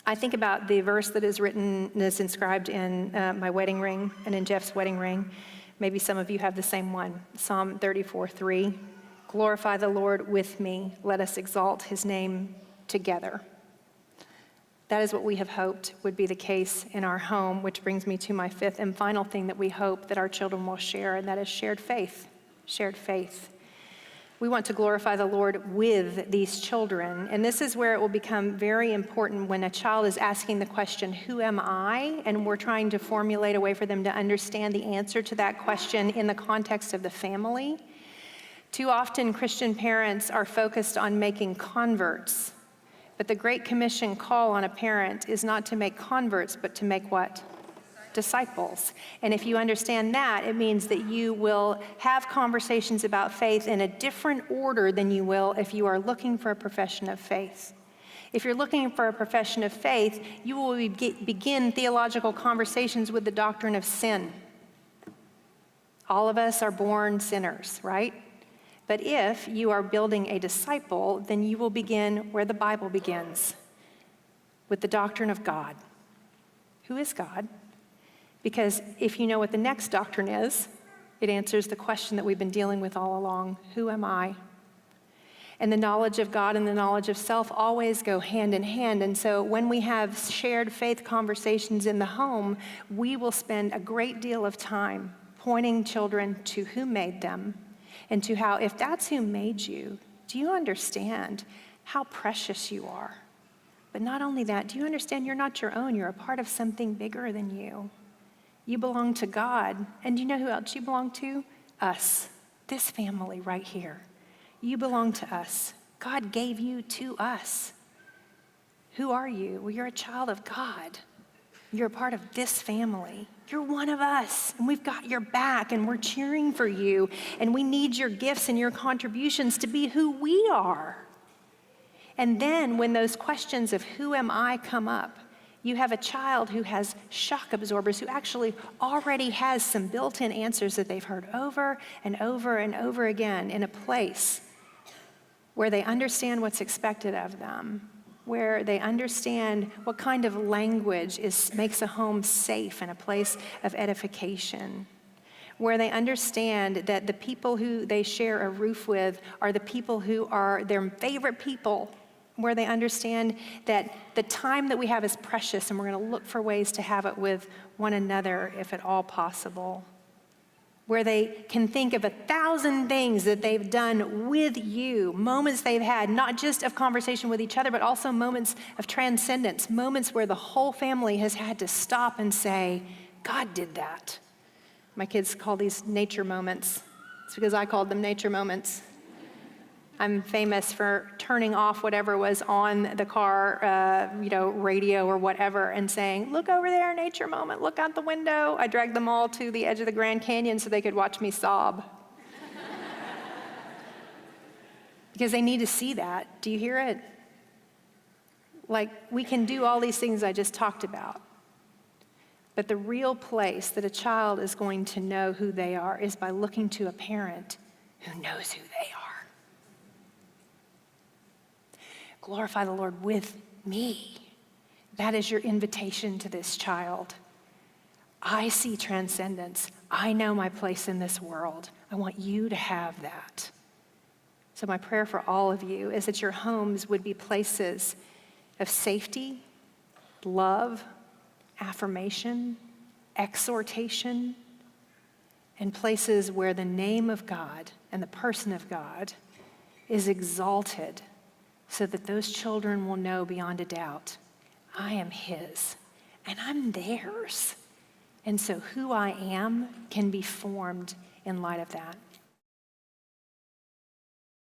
I think about the verse that is written, that's inscribed in my wedding ring and in Jeff's wedding ring. Maybe some of you have the same one. Psalm 34:3. Glorify the Lord with me. Let us exalt his name together. That is what we have hoped would be the case in our home, which brings me to my fifth and final thing that we hope that our children will share, and that is shared faith. Shared faith. We want to glorify the Lord with these children, and this is where it will become very important when a child is asking the question, who am I? And we're trying to formulate a way for them to understand the answer to that question in the context of the family. Too often, Christian parents are focused on making converts, but the Great Commission call on a parent is not to make converts, but to make what? Disciples. And if you understand that, it means that you will have conversations about faith in a different order than you will if you are looking for a profession of faith. If you're looking for a profession of faith, you will begin theological conversations with the doctrine of sin. All of us are born sinners, right? But if you are building a disciple, then you will begin where the Bible begins, with the doctrine of God. Who is God? Because if you know what the next doctrine is, it answers the question that we've been dealing with all along. Who am I? And the knowledge of God and the knowledge of self always go hand in hand. And so when we have shared faith conversations in the home, we will spend a great deal of time pointing children to who made them and to how, if that's who made you, do you understand how precious you are? But not only that, do you understand you're not your own? You're a part of something bigger than you. You belong to God. And do you know who else you belong to? Us. This family right here. You belong to us. God gave you to us. Who are you? Well, you're a child of God. You're a part of this family. You're one of us, and we've got your back, and we're cheering for you, and we need your gifts and your contributions to be who we are. And then when those questions of who am I come up, you have a child who has shock absorbers, who actually already has some built-in answers that they've heard over and over and over again in a place where they understand what's expected of them, where they understand what kind of language makes a home safe and a place of edification, where they understand that the people who they share a roof with are the people who are their favorite people, where they understand that the time that we have is precious and we're going to look for ways to have it with one another if at all possible, where they can think of 1,000 things that they've done with you, moments they've had, not just of conversation with each other, but also moments of transcendence, moments where the whole family has had to stop and say, God did that. My kids call these nature moments. It's because I called them nature moments. I'm famous for turning off whatever was on the car, radio or whatever, and saying, look over there, nature moment, look out the window. I dragged them all to the edge of the Grand Canyon so they could watch me sob. Because they need to see that. Do you hear it? Like, we can do all these things I just talked about. But the real place that a child is going to know who they are is by looking to a parent who knows who they are. Glorify the Lord with me. That is your invitation to this child. I see transcendence. I know my place in this world. I want you to have that. So my prayer for all of you is that your homes would be places of safety, love, affirmation, exhortation, and places where the name of God and the person of God is exalted, so that those children will know beyond a doubt, I am his and I'm theirs. And so who I am can be formed in light of that.